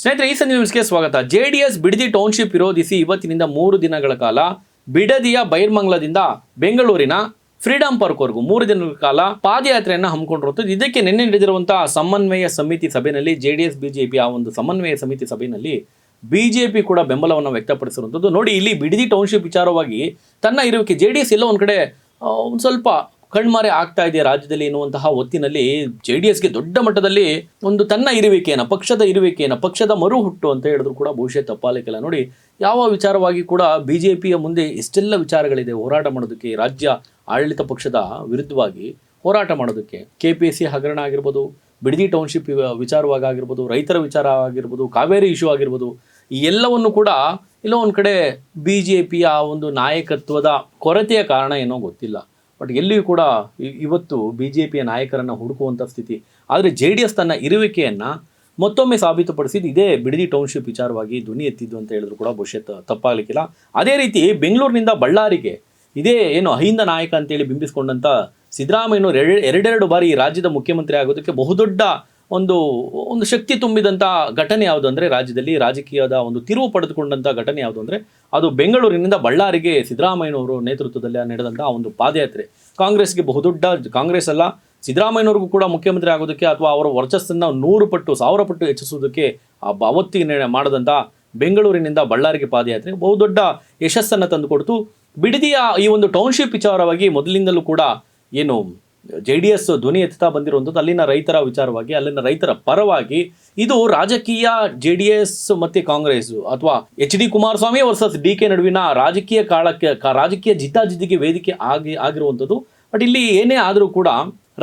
ಸ್ನೇಹಿತರೆ, ಈ ಸಂಜೆ ನ್ಯೂಸ್ಗೆ ಸ್ವಾಗತ. ಜೆಡಿಎಸ್ ಬಿಡದಿ ಟೌನ್ಶಿಪ್ ವಿರೋಧಿಸಿ ಇವತ್ತಿನಿಂದ 3 ದಿನಗಳ ಕಾಲ ಬಿಡದಿಯ ಬೈರ್ಮಂಗ್ಲದಿಂದ ಬೆಂಗಳೂರಿನ ಫ್ರೀಡಂ ಪಾರ್ಕ್ವರೆಗೂ 3 ದಿನಗಳ ಕಾಲ ಪಾದಯಾತ್ರೆಯನ್ನು ಹಮ್ಮಿಕೊಂಡಿರುತ್ತದೆ. ಇದಕ್ಕೆ ನಿನ್ನೆ ನಡೆದಿರುವಂತಹ ಸಮನ್ವಯ ಸಮಿತಿ ಸಭೆಯಲ್ಲಿ ಜೆಡಿಎಸ್ ಬಿಜೆಪಿ ಆ ಒಂದು ಸಮನ್ವಯ ಸಮಿತಿ ಸಭೆಯಲ್ಲಿ ಬಿಜೆಪಿ ಕೂಡ ಬೆಂಬಲವನ್ನು ವ್ಯಕ್ತಪಡಿಸಿರುವಂಥದ್ದು. ನೋಡಿ, ಇಲ್ಲಿ ಬಿಡದಿ ಟೌನ್ಶಿಪ್ ವಿಚಾರವಾಗಿ ತನ್ನ ಇರುವಿಕೆ ಜೆಡಿಎಸ್ ಎಲ್ಲ ಒಂದು ಕಡೆ ಒಂದು ಸ್ವಲ್ಪ ಕಣ್ಮರೆ ಆಗ್ತಾ ಇದೆ ರಾಜ್ಯದಲ್ಲಿ ಎನ್ನುವಂತಹ ಹೊತ್ತಿನಲ್ಲಿ ಜೆಡಿಎಸ್ಗೆ ದೊಡ್ಡ ಮಟ್ಟದಲ್ಲಿ ಒಂದು ತನ್ನ ಇರುವಿಕೆಯನ್ನು, ಪಕ್ಷದ ಮರು ಹುಟ್ಟು ಅಂತ ಹೇಳಿದ್ರು ಕೂಡ ಬಹುಶಃ ತಪ್ಪಾಲಿಕ್ಕಿಲ್ಲ. ನೋಡಿ, ಯಾವ ವಿಚಾರವಾಗಿ ಕೂಡ ಬಿಜೆಪಿಯ ಮುಂದೆ ಎಷ್ಟೆಲ್ಲ ವಿಚಾರಗಳಿದೆ ಹೋರಾಟ ಮಾಡೋದಕ್ಕೆ, ರಾಜ್ಯ ಆಡಳಿತ ಪಕ್ಷದ ವಿರುದ್ಧವಾಗಿ ಹೋರಾಟ ಮಾಡೋದಕ್ಕೆ. KPSC ಹಗರಣ ಆಗಿರ್ಬೋದು, ಬಿಡದಿ ಟೌನ್ಶಿಪ್ ವಿಚಾರವಾಗಿ ಆಗಿರ್ಬೋದು, ರೈತರ ವಿಚಾರ ಆಗಿರ್ಬೋದು, ಕಾವೇರಿ ಇಶ್ಯೂ ಆಗಿರ್ಬೋದು, ಈ ಎಲ್ಲವನ್ನು ಕೂಡ ಎಲ್ಲೋ ಒಂದು ಕಡೆ ಬಿಜೆಪಿಯ ಒಂದು ನಾಯಕತ್ವದ ಕೊರತೆಯ ಕಾರಣ ಏನೋ ಗೊತ್ತಿಲ್ಲ. ಬಟ್ ಎಲ್ಲಿಯೂ ಕೂಡ ಇವತ್ತು ಬಿಜೆಪಿಯ ನಾಯಕರನ್ನು ಹುಡುಕುವಂಥ ಸ್ಥಿತಿ. ಆದರೆ JDS ತನ್ನ ಇರುವಿಕೆಯನ್ನು ಮತ್ತೊಮ್ಮೆ ಸಾಬೀತುಪಡಿಸಿದ್ದು ಇದೇ ಬಿಡದಿ ಟೌನ್ಶಿಪ್ ವಿಚಾರವಾಗಿ ಧ್ವನಿ ಎತ್ತಿದ್ದು ಅಂತ ಹೇಳಿದ್ರು ಕೂಡ ಬಹುಶಃ ತಪ್ಪಾಗಲಿಕ್ಕಿಲ್ಲ. ಅದೇ ರೀತಿ ಬೆಂಗಳೂರಿನಿಂದ ಬಳ್ಳಾರಿಗೆ ಇದೇ ಏನು ಅಹಿಂದ ನಾಯಕ ಅಂತೇಳಿ ಬಿಂಬಿಸ್ಕೊಂಡಂಥ ಸಿದ್ದರಾಮಯ್ಯನವರು ಎರಡೆರಡು ಬಾರಿ ರಾಜ್ಯದ ಮುಖ್ಯಮಂತ್ರಿ ಆಗೋದಕ್ಕೆ ಬಹುದೊಡ್ಡ ಒಂದು ಶಕ್ತಿ ತುಂಬಿದಂಥ ಘಟನೆ ಯಾವುದು ಅಂದರೆ, ರಾಜ್ಯದಲ್ಲಿ ರಾಜಕೀಯದ ಒಂದು ತಿರುವು ಪಡೆದುಕೊಂಡಂಥ ಘಟನೆ ಯಾವುದು ಅಂದರೆ ಅದು ಬೆಂಗಳೂರಿನಿಂದ ಬಳ್ಳಾರಿಗೆ ಸಿದ್ದರಾಮಯ್ಯನವರು ನೇತೃತ್ವದಲ್ಲಿ ನಡೆದಂಥ ಒಂದು ಪಾದಯಾತ್ರೆ. ಕಾಂಗ್ರೆಸ್ಗೆ ಬಹುದೊಡ್ಡ, ಕಾಂಗ್ರೆಸ್ ಅಲ್ಲ ಸಿದ್ದರಾಮಯ್ಯನವ್ರಿಗೂ ಕೂಡ ಮುಖ್ಯಮಂತ್ರಿ ಆಗೋದಕ್ಕೆ ಅಥವಾ ಅವರ ವರ್ಚಸ್ಸನ್ನು 100 ಪಟ್ಟು 1000 ಪಟ್ಟು ಹೆಚ್ಚಿಸೋದಕ್ಕೆ ಅವತ್ತಿಗೆ ಮಾಡಿದಂಥ ಬೆಂಗಳೂರಿನಿಂದ ಬಳ್ಳಾರಿಗೆ ಪಾದಯಾತ್ರೆ ಬಹುದೊಡ್ಡ ಯಶಸ್ಸನ್ನು ತಂದುಕೊಡ್ತು. ಬಿಡದಿಯ ಈ ಒಂದು ಟೌನ್ಶಿಪ್ ವಿಚಾರವಾಗಿ ಮೊದಲಿಂದಲೂ ಕೂಡ ಏನು JDS ಧ್ವನಿ ಎತ್ತಾ ಬಂದಿರುವಂಥದ್ದು ಅಲ್ಲಿನ ರೈತರ ವಿಚಾರವಾಗಿ, ಅಲ್ಲಿನ ರೈತರ ಪರವಾಗಿ. ಇದು ರಾಜಕೀಯ JDS ಮತ್ತು ಕಾಂಗ್ರೆಸ್ ಅಥವಾ HD ಕುಮಾರಸ್ವಾಮಿ ವರ್ಸಸ್ DK ನಡುವಿನ ರಾಜಕೀಯ ಜಿದ್ದಾಜಿದ್ದಿಗೆ ವೇದಿಕೆ ಆಗಿರುವಂಥದ್ದು. ಬಟ್ ಇಲ್ಲಿ ಏನೇ ಆದರೂ ಕೂಡ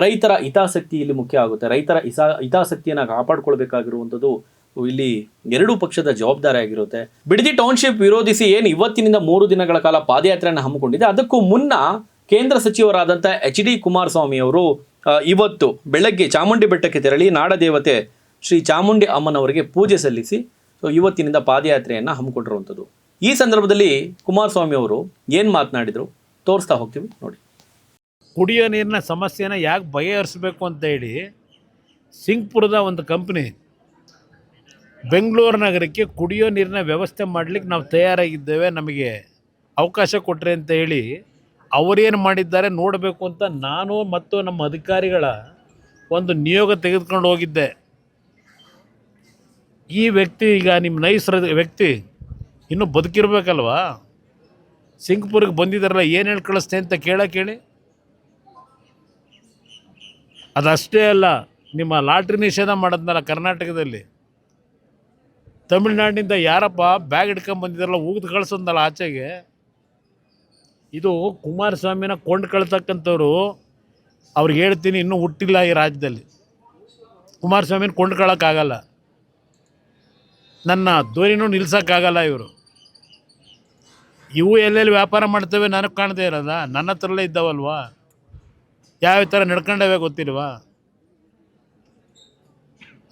ರೈತರ ಹಿತಾಸಕ್ತಿ ಇಲ್ಲಿ ಮುಖ್ಯ ಆಗುತ್ತೆ. ರೈತರ ಹಿತಾಸಕ್ತಿಯನ್ನು ಕಾಪಾಡಿಕೊಳ್ಬೇಕಾಗಿರುವಂಥದ್ದು ಇಲ್ಲಿ ಎರಡೂ ಪಕ್ಷದ ಜವಾಬ್ದಾರಿ ಆಗಿರುತ್ತೆ. ಬಿಡದಿ ಟೌನ್ಶಿಪ್ ವಿರೋಧಿಸಿ ಏನು ಇವತ್ತಿನಿಂದ 3 ದಿನಗಳ ಕಾಲ ಪಾದಯಾತ್ರೆಯನ್ನು ಹಮ್ಮಿಕೊಂಡಿದೆ, ಅದಕ್ಕೂ ಮುನ್ನ ಕೇಂದ್ರ ಸಚಿವರಾದಂಥ HD ಕುಮಾರಸ್ವಾಮಿ ಅವರು ಇವತ್ತು ಬೆಳಗ್ಗೆ ಚಾಮುಂಡಿ ಬೆಟ್ಟಕ್ಕೆ ತೆರಳಿ ನಾಡದೇವತೆ ಶ್ರೀ ಚಾಮುಂಡಿ ಅಮ್ಮನವರಿಗೆ ಪೂಜೆ ಸಲ್ಲಿಸಿ ಇವತ್ತಿನಿಂದ ಪಾದಯಾತ್ರೆಯನ್ನು ಹಮ್ಮಿಕೊಂಡಿರುವಂಥದ್ದು. ಈ ಸಂದರ್ಭದಲ್ಲಿ ಕುಮಾರಸ್ವಾಮಿ ಅವರು ಏನು ಮಾತನಾಡಿದರು ತೋರಿಸ್ತಾ ಹೋಗ್ತೀವಿ ನೋಡಿ. ಕುಡಿಯೋ ನೀರಿನ ಸಮಸ್ಯೆನ ಯಾಕೆ ಬಗೆಹರಿಸಬೇಕು ಅಂತ ಹೇಳಿ ಸಿಂಗ್ಪುರದ ಒಂದು ಕಂಪ್ನಿ ಬೆಂಗಳೂರು ನಗರಕ್ಕೆ ಕುಡಿಯೋ ನೀರಿನ ವ್ಯವಸ್ಥೆ ಮಾಡಲಿಕ್ಕೆ ನಾವು ತಯಾರಾಗಿದ್ದೇವೆ, ನಮಗೆ ಅವಕಾಶ ಕೊಟ್ಟರೆ ಅಂತ ಹೇಳಿ ಅವರೇನು ಮಾಡಿದ್ದಾರೆ ನೋಡಬೇಕು ಅಂತ ನಾನು ಮತ್ತು ನಮ್ಮ ಅಧಿಕಾರಿಗಳ ಒಂದು ನಿಯೋಗ ತೆಗೆದುಕೊಂಡು ಹೋಗಿದ್ದೆ. ಈ ವ್ಯಕ್ತಿ, ಈಗ ನಿಮ್ಮ ನೈಸರ ವ್ಯಕ್ತಿ ಇನ್ನೂ ಬದುಕಿರ್ಬೇಕಲ್ವಾ, ಸಿಂಗ್ಪುರ್ಗೆ ಬಂದಿದ್ದಾರಲ್ಲ, ಏನು ಹೇಳಿ ಕಳಿಸ್ತೆ ಅಂತ ಕೇಳಿ. ಅದಷ್ಟೇ ಅಲ್ಲ, ನಿಮ್ಮ ಲಾಟ್ರಿ ನಿಷೇಧ ಮಾಡೋದ್ನಲ್ಲ ಕರ್ನಾಟಕದಲ್ಲಿ, ತಮಿಳ್ನಾಡಿನಿಂದ ಯಾರಪ್ಪ ಬ್ಯಾಗ್ ಹಿಡ್ಕೊಂಡು ಬಂದಿದ್ದಾರಲ್ಲ ಉಗಿದು ಕಳಿಸೋದ್ನಲ್ಲ ಆಚೆಗೆ, ಇದು ಕುಮಾರಸ್ವಾಮಿನ ಕೊಂಡ್ಕೊಳ್ತಕ್ಕಂಥವ್ರು. ಅವ್ರಿಗೆ ಹೇಳ್ತೀನಿ, ಇನ್ನೂ ಹುಟ್ಟಿಲ್ಲ ಈ ರಾಜ್ಯದಲ್ಲಿ. ಕುಮಾರಸ್ವಾಮಿನ ಕೊಂಡ್ಕೊಳ್ಳೋಕ್ಕಾಗಲ್ಲ, ನನ್ನ ಧ್ವನಿನೂ ನಿಲ್ಸೋಕ್ಕಾಗಲ್ಲ. ಇವು ಎಲ್ಲೆಲ್ಲಿ ವ್ಯಾಪಾರ ಮಾಡ್ತೇವೆ ನನಗೆ ಕಾಣದೇ ಇರೋದ, ನನ್ನ ಹತ್ರಲ್ಲೇ ಇದ್ದಾವಲ್ವಾ, ಯಾವ ಥರ ನಡ್ಕೊಂಡವೇ ಗೊತ್ತಿಲ್ವಾ.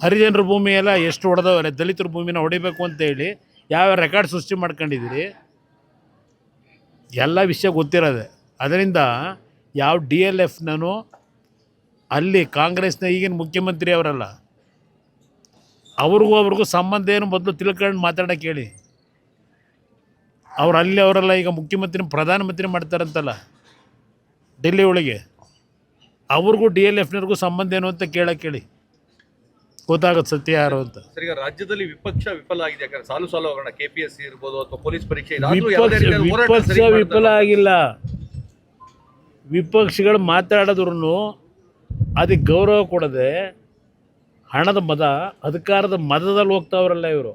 ಹರಿಜನರ ಭೂಮಿ ಎಲ್ಲ ಎಷ್ಟು ಹೊಡೆದವ್ರೆ, ದಲಿತರ ಭೂಮಿನ ಹೊಡಿಬೇಕು ಅಂತೇಳಿ ಯಾವ ರೆಕಾರ್ಡ್ ಸೃಷ್ಟಿ ಮಾಡ್ಕೊಂಡಿದ್ದೀರಿ, ಎಲ್ಲ ವಿಷಯ ಗೊತ್ತಿರೋದೆ. ಅದರಿಂದ ಯಾವ DLFನೂ ಅಲ್ಲಿ ಕಾಂಗ್ರೆಸ್ನ ಈಗಿನ ಮುಖ್ಯಮಂತ್ರಿ ಅವರಲ್ಲ, ಅವ್ರಿಗೂ ಸಂಬಂಧ ಏನು ಮೊದಲು ತಿಳ್ಕೊಂಡು ಮಾತಾಡೋಕೆ ಹೇಳಿ. ಅವರಲ್ಲ, ಈಗ ಮುಖ್ಯಮಂತ್ರಿ ಪ್ರಧಾನಮಂತ್ರಿ ಮಾಡ್ತಾರಂತಲ್ಲ ಡೆಲ್ಲಿ ಒಳಗೆ, ಅವ್ರಿಗೂ DLFನವ್ರಿಗೂ ಸಂಬಂಧ ಏನು ಅಂತ ಕೇಳಿ ಗೊತ್ತಾಗುತ್ತೆ ಸತ್ಯ ಯಾರು ಅಂತ. ಈಗ ರಾಜ್ಯದಲ್ಲಿ ವಿಪಕ್ಷ ವಿಫಲ ಆಗಿದೆ, ಯಾಕಂದ್ರೆ ಸಾಲು ಹೋಗೋಣ, KPSC ಇರ್ಬೋದು ಅಥವಾ ಪೊಲೀಸ್ ಪರೀಕ್ಷೆ, ವಿಪಕ್ಷ ವಿಫಲ ಆಗಿಲ್ಲ. ವಿಪಕ್ಷಗಳು ಮಾತಾಡಿದ್ರು ಅದಕ್ಕೆ ಗೌರವ ಕೊಡದೆ ಹಣದ ಮದ, ಅಧಿಕಾರದ ಮದದಲ್ಲಿ ಹೋಗ್ತಾವ್ರಲ್ಲ ಇವರು.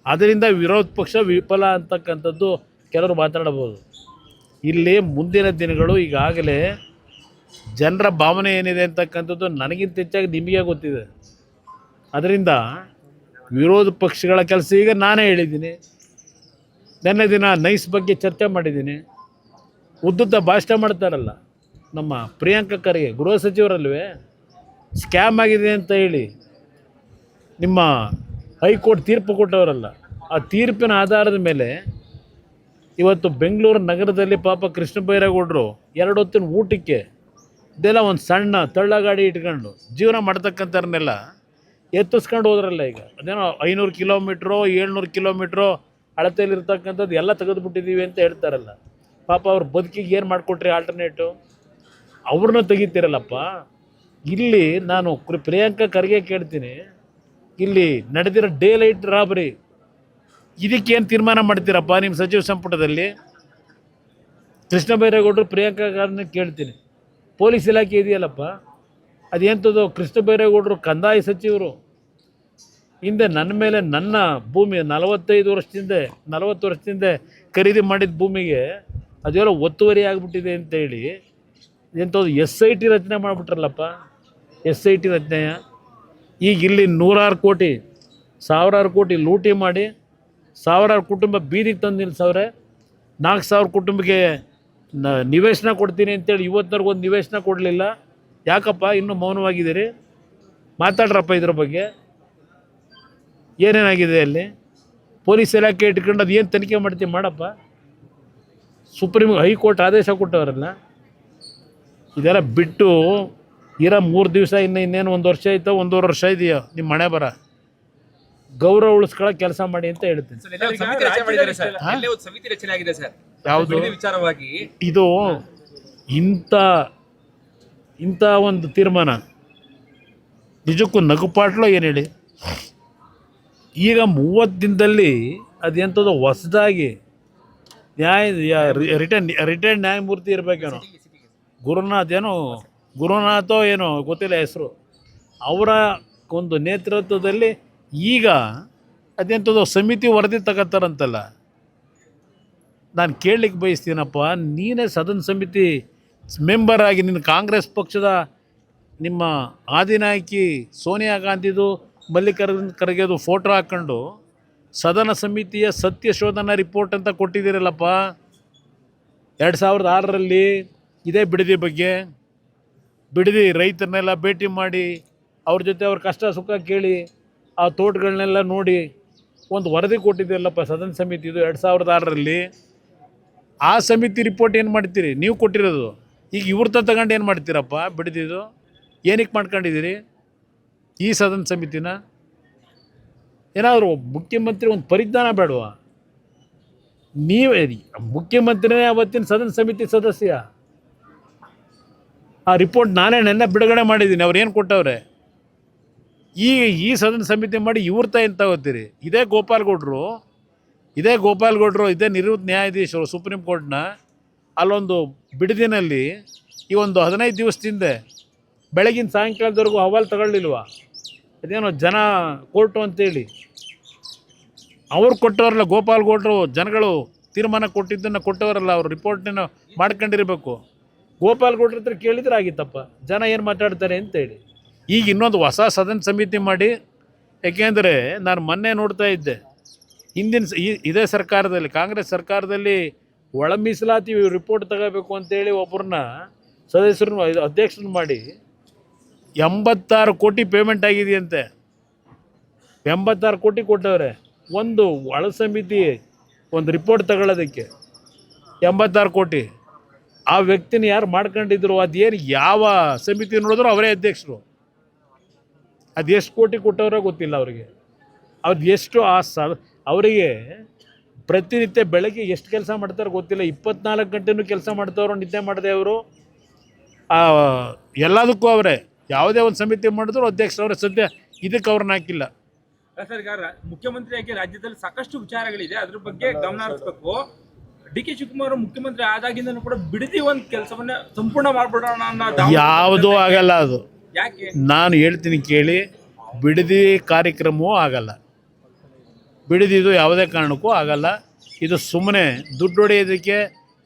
ಅದರಿಂದ ವಿರೋಧ ಪಕ್ಷ ವಿಫಲ ಅಂತಕ್ಕಂಥದ್ದು ಕೆಲವರು ಮಾತಾಡಬಹುದು. ಇಲ್ಲಿ ಮುಂದಿನ ದಿನಗಳು ಈಗಾಗಲೇ ಜನರ ಭಾವನೆ ಏನಿದೆ ಅಂತಕ್ಕಂಥದ್ದು ನನಗಿಂತ ಹೆಚ್ಚಾಗಿ ನಿಮಗೆ ಗೊತ್ತಿದೆ. ಅದರಿಂದ ವಿರೋಧ ಪಕ್ಷಗಳ ಕೆಲಸ, ಈಗ ನಾನೇ ಹೇಳಿದ್ದೀನಿ, ನೆನ್ನೆ ದಿನ ನೈಸ್ ಬಗ್ಗೆ ಚರ್ಚೆ ಮಾಡಿದ್ದೀನಿ. ಉದ್ದುದ್ದ ಭಾಷಣ ಮಾಡ್ತಾರಲ್ಲ ನಮ್ಮ ಪ್ರಿಯಾಂಕ ಖರ್ಗೆ, ಗೃಹ ಸಚಿವರಲ್ವೇ, ಸ್ಕ್ಯಾಮ್ ಆಗಿದೆ ಅಂತ ಹೇಳಿ ನಿಮ್ಮ ಹೈಕೋರ್ಟ್ ತೀರ್ಪು ಕೊಟ್ಟವರಲ್ಲ, ಆ ತೀರ್ಪಿನ ಆಧಾರದ ಮೇಲೆ ಇವತ್ತು ಬೆಂಗಳೂರು ನಗರದಲ್ಲಿ ಪಾಪ ಕೃಷ್ಣ ಬೈರೇಗೌಡರು 2 ಹೊತ್ತಿನ ಊಟಕ್ಕೆ ಇದೆಲ್ಲ ಒಂದು ಸಣ್ಣ ತಳ್ಳಗಾಡಿ ಇಟ್ಕೊಂಡು ಜೀವನ ಮಾಡ್ತಕ್ಕಂಥವ್ರನ್ನೆಲ್ಲ ಎತ್ತಿಸ್ಕೊಂಡು ಹೋದ್ರಲ್ಲ ಈಗ ಅದೇನೋ 500 ಕಿಲೋಮೀಟ್ರು 700 ಕಿಲೋಮೀಟ್ರು ಅಳತೆಯಲ್ಲಿರ್ತಕ್ಕಂಥದ್ದು ಎಲ್ಲ ತೆಗೆದುಬಿಟ್ಟಿದ್ದೀವಿ ಅಂತ ಹೇಳ್ತಾರಲ್ಲ. ಪಾಪ ಅವ್ರ ಬದುಕಿಗೆ ಏನು ಮಾಡಿಕೊಟ್ರಿ ಆಲ್ಟರ್ನೇಟು? ಅವ್ರನ್ನ ತೆಗಿತೀರಲ್ಲಪ್ಪ. ಇಲ್ಲಿ ನಾನು ಪ್ರಿಯಾಂಕಾ ಖರ್ಗೆ ಕೇಳ್ತೀನಿ, ಇಲ್ಲಿ ನಡೆದಿರೋ ಡೇ ಲೈಟ್ ರಾಬರಿ ಇದಕ್ಕೇನು ತೀರ್ಮಾನ ಮಾಡ್ತೀರಪ್ಪ ನಿಮ್ಮ ಸಚಿವ ಸಂಪುಟದಲ್ಲಿ? ಕೃಷ್ಣ ಬೈರೇಗೌಡರು ಪ್ರಿಯಾಂಕಾ ಖರ್ಗೆ ಕೇಳ್ತೀನಿ, ಪೊಲೀಸ್ ಇಲಾಖೆ ಇದೆಯಲ್ಲಪ್ಪ ಅದೆಂಥದ್ದು? ಕೃಷ್ಣ ಬೈರೇಗೌಡರು ಕಂದಾಯ ಸಚಿವರು, ಹಿಂದೆ ನನ್ನ ಮೇಲೆ ನನ್ನ ಭೂಮಿ 40 ವರ್ಷದಿಂದ ಖರೀದಿ ಮಾಡಿದ ಭೂಮಿಗೆ ಅದೆಲ್ಲ ಒತ್ತುವರಿ ಆಗಿಬಿಟ್ಟಿದೆ ಅಂತೇಳಿ ಎಂಥದ್ದು SIT ರಚನೆ ಮಾಡಿಬಿಟ್ರಲ್ಲಪ್ಪ. SIT ರಚನೆಯ ಈಗ ಇಲ್ಲಿ 100 ಕೋಟಿ 1000 ಕೋಟಿ ಲೂಟಿ ಮಾಡಿ 1000 ಕುಟುಂಬ ಬೀದಿಗೆ ತಂದು ನಿಲ್ಸವ್ರೆ. 4000 ಕುಟುಂಬಕ್ಕೆ ನಿವೇಶನ ಕೊಡ್ತೀನಿ ಅಂತೇಳಿ ಇವತ್ತಿನವರೆಗೂ ಒಂದು ನಿವೇಶನ ಕೊಡಲಿಲ್ಲ. ಯಾಕಪ್ಪ ಇನ್ನೂ ಮೌನವಾಗಿದ್ದೀರಿ? ಮಾತಾಡ್ರಪ್ಪ ಇದ್ರ ಬಗ್ಗೆ. ಏನೇನಾಗಿದೆ ಅಲ್ಲಿ? ಪೊಲೀಸ್ ಇಲಾಖೆ ಇಟ್ಕೊಂಡು ಅದು ಏನು ತನಿಖೆ ಮಾಡ್ತೀವಿ ಮಾಡಪ್ಪ. ಹೈಕೋರ್ಟ್ ಆದೇಶ ಕೊಟ್ಟವರಲ್ಲ. ಇದೆಲ್ಲ ಬಿಟ್ಟು ಇರೋ 3 ದಿವಸ ಇನ್ನೇನು 1 ವರ್ಷ ಆಯ್ತೋ 1.5 ವರ್ಷ ಇದೆಯೋ ನಿಮ್ಮ ಮನೆ ಬರ ಗೌರವ ಉಳಿಸ್ಕೊಳ್ಳೋ ಕೆಲಸ ಮಾಡಿ ಅಂತ ಹೇಳ್ತೀನಿ. ಯಾವುದು ವಿಚಾರವಾಗಿ ಇದು ಇಂಥ ಒಂದು ತೀರ್ಮಾನ ನಿಜಕ್ಕೂ ನಗುಪಾಟ್ಲು ಏನು ಹೇಳಿ. ಈಗ 30 ದಿನದಲ್ಲಿ ಅದೆಂಥದ್ದು ಹೊಸದಾಗಿ ರಿಟೈರ್ಡ್ ನ್ಯಾಯಮೂರ್ತಿ ಇರಬೇಕೇನೋ, ಗುರುನಾಥೋ ಏನೋ ಗೊತ್ತಿಲ್ಲ ಹೆಸರು, ಅವರ ಒಂದು ನೇತೃತ್ವದಲ್ಲಿ ಈಗ ಅದೆಂಥದ್ದು ಸಮಿತಿ ವರದಿ ತಗೋತಾರಂತಲ್ಲ. ನಾನು ಕೇಳಲಿಕ್ಕೆ ಬಯಸ್ತೀನಪ್ಪ, ನೀನೇ ಸದನ ಸಮಿತಿ ಮೆಂಬರ್ ಆಗಿ ನಿನ್ನ ಕಾಂಗ್ರೆಸ್ ಪಕ್ಷದ ನಿಮ್ಮ ಆದಿನಾಯಕಿ ಸೋನಿಯಾ ಗಾಂಧಿದು ಮಲ್ಲಿಕಾರ್ಜುನ ಖರ್ಗೆದು ಫೋಟೋ ಹಾಕ್ಕೊಂಡು ಸದನ ಸಮಿತಿಯ ಸತ್ಯ ಶೋಧನಾ ರಿಪೋರ್ಟ್ ಅಂತ ಕೊಟ್ಟಿದ್ದೀರಲ್ಲಪ್ಪ 2006ರಲ್ಲಿ. ಇದೇ ಬಿಡದಿ ಬಗ್ಗೆ, ಬಿಡದಿ ರೈತರನ್ನೆಲ್ಲ ಭೇಟಿ ಮಾಡಿ ಅವ್ರ ಜೊತೆ ಅವ್ರ ಕಷ್ಟ ಸುಖ ಕೇಳಿ ಆ ತೋಟಗಳನ್ನೆಲ್ಲ ನೋಡಿ ಒಂದು ವರದಿ ಕೊಟ್ಟಿದ್ದೀರಲ್ಲಪ್ಪ ಸದನ ಸಮಿತಿದು 2006ರಲ್ಲಿ. ಆ ಸಮಿತಿ ರಿಪೋರ್ಟ್ ಏನು ಮಾಡ್ತೀರಿ? ನೀವು ಕೊಟ್ಟಿರೋದು. ಈಗ ಇವ್ರ ತಗೊಂಡು ಏನು ಮಾಡ್ತೀರಪ್ಪ? ಬಿಡದಿದ್ದು ಏನಕ್ಕೆ ಮಾಡ್ಕೊಂಡಿದ್ದೀರಿ ಈ ಸದನ ಸಮಿತಿನ? ಏನಾದರೂ ಮುಖ್ಯಮಂತ್ರಿ ಒಂದು ಪರಿಜ್ಞಾನ ಬೇಡವಾ? ನೀವೇ ಮುಖ್ಯಮಂತ್ರಿನೇ ಅವತ್ತಿನ ಸದನ ಸಮಿತಿ ಸದಸ್ಯ. ಆ ರಿಪೋರ್ಟ್ ನಾನೇ ನೆನ್ನೆ ಬಿಡುಗಡೆ ಮಾಡಿದ್ದೀನಿ. ಅವ್ರು ಏನು ಕೊಟ್ಟವ್ರೆ? ಈ ಸದನ ಸಮಿತಿ ಮಾಡಿ ಇವ್ರ ಏನು ತಗೋತೀರಿ? ಇದೇ ಗೋಪಾಲ್ಗೌಡರು ಇದೇ ನಿವೃತ್ತ ನ್ಯಾಯಾಧೀಶರು ಸುಪ್ರೀಂ ಕೋರ್ಟ್ನ ಅಲ್ಲೊಂದು ಬಿಡದಿನಲ್ಲಿ ಈ ಒಂದು 15 ದಿವಸದಿಂದ ಬೆಳಗಿನ ಸಾಯಂಕಾಲದವರೆಗೂ ಹವಾಲು ತಗೊಳ್ಳಿಲ್ವ? ಅದೇನೋ ಜನ ಕೋರ್ಟು ಅಂತೇಳಿ ಅವ್ರು ಕೊಟ್ಟವರಲ್ಲ. ಗೋಪಾಲ್ಗೌಡರು ಜನಗಳು ತೀರ್ಮಾನ ಕೊಟ್ಟಿದ್ದನ್ನು ಕೊಟ್ಟವರಲ್ಲ, ಅವ್ರು ರಿಪೋರ್ಟನ್ನು ಮಾಡ್ಕೊಂಡಿರ್ಬೇಕು. ಗೋಪಾಲ್ಗೌಡ್ರ ಹತ್ರ ಕೇಳಿದ್ರೆ ಆಗಿತ್ತಪ್ಪ ಜನ ಏನು ಮಾತಾಡ್ತಾರೆ ಅಂತೇಳಿ. ಈಗ ಇನ್ನೊಂದು ಹೊಸ ಸದನ ಸಮಿತಿ ಮಾಡಿ, ಯಾಕೆಂದರೆ ನಾನು ಮೊನ್ನೆ ನೋಡ್ತಾ ಇದ್ದೆ ಇದೇ ಸರ್ಕಾರದಲ್ಲಿ ಕಾಂಗ್ರೆಸ್ ಸರ್ಕಾರದಲ್ಲಿ ಒಳ ಮೀಸಲಾತಿ ರಿಪೋರ್ಟ್ ತಗೋಬೇಕು ಅಂತೇಳಿ ಒಬ್ಬರನ್ನ ಸದಸ್ಯರನ್ನು ಅಧ್ಯಕ್ಷರನ್ನು ಮಾಡಿ 86 ಕೋಟಿ ಪೇಮೆಂಟ್ ಆಗಿದೆಯಂತೆ. 86 ಕೋಟಿ ಕೊಟ್ಟವ್ರೆ ಒಂದು ಒಳ ಸಮಿತಿ ಒಂದು ರಿಪೋರ್ಟ್ ತಗೊಳ್ಳೋದಕ್ಕೆ. 86 ಕೋಟಿ. ಆ ವ್ಯಕ್ತಿನ ಯಾರು ಮಾಡ್ಕೊಂಡಿದ್ರು, ಅದೇನು ಯಾವ ಸಮಿತಿ ನೋಡಿದ್ರು ಅವರೇ ಅಧ್ಯಕ್ಷರು. ಅದು ಎಷ್ಟು ಕೋಟಿ ಕೊಟ್ಟವ್ರೆ ಗೊತ್ತಿಲ್ಲ ಅವರಿಗೆ. ಅವ್ರದ್ದು ಎಷ್ಟು ಅವರಿಗೆ ಪ್ರತಿನಿತ್ಯ ಬೆಳಗ್ಗೆ ಎಷ್ಟು ಕೆಲಸ ಮಾಡ್ತಾರೆ ಗೊತ್ತಿಲ್ಲ. 24 ಗಂಟೆನೂ ಕೆಲಸ ಮಾಡ್ತಾವ್ರು, ನಿದ್ದೆ ಮಾಡದೆ ಅವರು. ಎಲ್ಲದಕ್ಕೂ ಅವರೇ ಯಾವುದೇ ಒಂದು ಸಮಿತಿ ಮಾಡಿದ್ರು ಅಧ್ಯಕ್ಷರು ಅವರೇ. ಸದ್ಯ ಇದಕ್ಕೆ ಅವ್ರನ್ನ ಹಾಕಿಲ್ಲ. ಸರ್, ಈಗ ಮುಖ್ಯಮಂತ್ರಿಯಾಗಿ ರಾಜ್ಯದಲ್ಲಿ ಸಾಕಷ್ಟು ವಿಚಾರಗಳಿದೆ, ಅದ್ರ ಬಗ್ಗೆ ಗಮನ ಹರಿಸಬೇಕು. DK ಶಿವಕುಮಾರ್ ಮುಖ್ಯಮಂತ್ರಿ ಆದಾಗಿಂದನೂ ಕೂಡ ಬಿಡದಿ ಒಂದು ಕೆಲಸವನ್ನ ಸಂಪೂರ್ಣ ಮಾಡ್ಬಿಡೋಣ ಅನ್ನೋ ಯಾವುದೂ ಆಗಲ್ಲ. ಅದು ಯಾಕೆ ನಾನು ಹೇಳ್ತೀನಿ ಕೇಳಿ, ಬಿಡದಿ ಕಾರ್ಯಕ್ರಮವೂ ಆಗಲ್ಲ. ಬಿಡದಿದು ಯಾವುದೇ ಕಾರಣಕ್ಕೂ ಆಗಲ್ಲ. ಇದು ಸುಮ್ಮನೆ ದುಡ್ಡು ಹೊಡೆಯೋದಕ್ಕೆ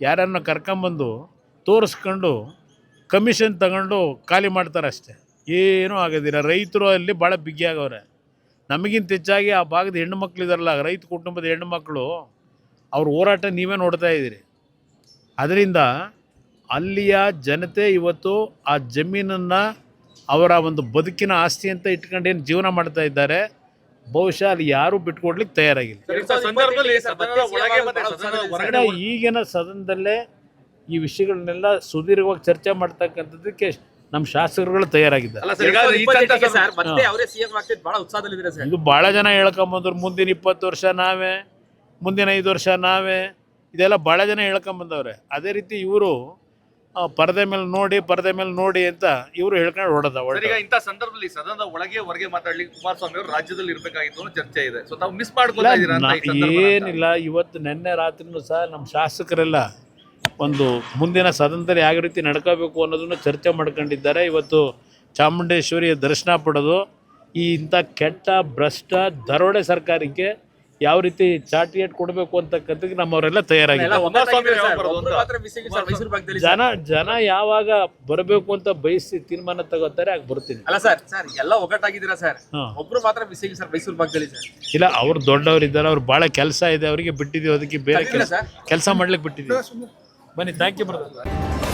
ಯಾರನ್ನು ಕರ್ಕೊಂಬಂದು ತೋರಿಸ್ಕೊಂಡು ಕಮಿಷನ್ ತಗೊಂಡು ಖಾಲಿ ಮಾಡ್ತಾರೆ ಅಷ್ಟೇ. ಏನೂ ಆಗೋದಿಲ್ಲ. ರೈತರು ಅಲ್ಲಿ ಭಾಳ ಬಿಗಿ ಆಗವ್ರೆ. ನಮಗಿಂತ ಹೆಚ್ಚಾಗಿ ಆ ಭಾಗದ ಹೆಣ್ಣು ಮಕ್ಕಳಿದಾರಲ್ಲ, ರೈತ ಕುಟುಂಬದ ಹೆಣ್ಣು ಮಕ್ಕಳು, ಅವ್ರ ಹೋರಾಟ ನೀವೇ ನೋಡ್ತಾ ಇದ್ದೀರಿ. ಅದರಿಂದ ಅಲ್ಲಿಯ ಜನತೆ ಇವತ್ತು ಆ ಜಮೀನನ್ನು ಅವರ ಒಂದು ಬದುಕಿನ ಆಸ್ತಿ ಅಂತ ಇಟ್ಕೊಂಡೇನು ಜೀವನ ಮಾಡ್ತಾ ಇದ್ದಾರೆ. ಬಹುಶಃ ಅಲ್ಲಿ ಯಾರೂ ಬಿಟ್ಕೊಡ್ಲಿಕ್ಕೆ ತಯಾರಾಗಿಲ್ಲ. ಈಗಿನ ಸದನದಲ್ಲೇ ಈ ವಿಷಯಗಳನ್ನೆಲ್ಲ ಸುದೀರ್ಘವಾಗಿ ಚರ್ಚೆ ಮಾಡ್ತಕ್ಕಂಥದ್ದಕ್ಕೆ ನಮ್ಮ ಶಾಸಕರುಗಳು ತಯಾರಾಗಿದ್ದಾರೆ. ಅಲ್ಲ ಸರ್, ಈಗ ಈ ತಂತ್ರ ಸರ್ ಮತ್ತೆ ಅವರೇ ಸಿಎಂ ಆಗ್ತಿದ್ ಬಹಳ ಉತ್ಸಾಹದಲ್ಲಿದ್ದಾರೆ ಸರ್. ಇದು ಭಾಳ ಜನ ಹೇಳ್ಕೊಂಬಂದ್ರು, ಮುಂದಿನ 20 ವರ್ಷ ನಾವೇ, ಮುಂದಿನ 5 ವರ್ಷ ನಾವೇ, ಇದೆಲ್ಲ ಭಾಳ ಜನ ಹೇಳ್ಕೊಂಬಂದವ್ರೆ. ಅದೇ ರೀತಿ ಇವರು ಪರದೆ ಮೇಲೆ ನೋಡಿ ಅಂತ ಇವರು ಹೇಳ್ಕೊಂಡು ಹೊಡೆದ. ಈಗ ಇಂಥ ಸಂದರ್ಭದಲ್ಲಿ ಸದನದ ಒಳಗೆ ಹೊರಗೆ ಮಾತಾಡ್ಲಿಕ್ಕೆ ಕುಮಾರಸ್ವಾಮಿ ಅವರು ರಾಜ್ಯದಲ್ಲಿ ಇರ್ಬೇಕಾಗಿತ್ತು ಅನ್ನೋ ಚರ್ಚೆ ಇದೆ. ಸೊ ತಾವು ಮಿಸ್ ಮಾಡ್ಕೊಳ್ತಾ ಇದ್ದೀರಾ ಅಂತ ಈ ಸಂದರ್ಭದಲ್ಲಿ? ಏನಿಲ್ಲ, ಇವತ್ತು ನೆನ್ನೆ ರಾತ್ರಿನೂ ಸಹ ನಮ್ಮ ಶಾಸಕರೆಲ್ಲ ಒಂದು ಮುಂದಿನ ಸದನದಲ್ಲಿ ಯಾವ ರೀತಿ ನಡ್ಕೋಬೇಕು ಅನ್ನೋದನ್ನು ಚರ್ಚೆ ಮಾಡ್ಕೊಂಡಿದ್ದಾರೆ. ಇವತ್ತು ಚಾಮುಂಡೇಶ್ವರಿಯ ದರ್ಶನ ಪಡೆದು ಈ ಇಂಥ ಕೆಟ್ಟ ಭ್ರಷ್ಟ ದರೋಡೆ ಸರ್ಕಾರಕ್ಕೆ ಯಾವ ರೀತಿ ಚಾಟಿಯೇಟ್ ಕೊಡಬೇಕು ಅಂತಕ್ಕಂಥದ್ದು ನಮ್ಮವರೆಲ್ಲ ತಯಾರಾಗಿದ್ದಾರೆ. ಜನ ಯಾವಾಗ ಬರಬೇಕು ಅಂತ ಬಯಸಿ ತೀರ್ಮಾನ ತಗೋತಾರೆ ಆಗ ಬರ್ತೀನಿ. ಅಲ್ಲ ಸರ್, ಎಲ್ಲ ಒಗ್ಗಟ್ಟಾಗಿದ್ದೀರಾ ಸರ್, ಒಬ್ರು ಮಾತ್ರ ಮಿಸ್ ಆಗಿ ಸರ್ ಮೈಸೂರು ಭಾಗದಲ್ಲಿ ಸರ್. ಇಲ್ಲ, ಅವ್ರು ದೊಡ್ಡವ್ರು ಇದ್ದಾರೆ, ಅವ್ರು ಭಾಳ ಕೆಲಸ ಇದೆ, ಅವರಿಗೆ ಬಿಟ್ಟಿದ್ದೀವಿ, ಅದಕ್ಕೆ ಬೇರೆ ಕೆಲಸ ಮಾಡ್ಲಿಕ್ಕೆ ಬಿಟ್ಟಿದ್ದೀವಿ. ಬನ್ನಿ, ಥ್ಯಾಂಕ್ ಯು ಬ್ರದರ್.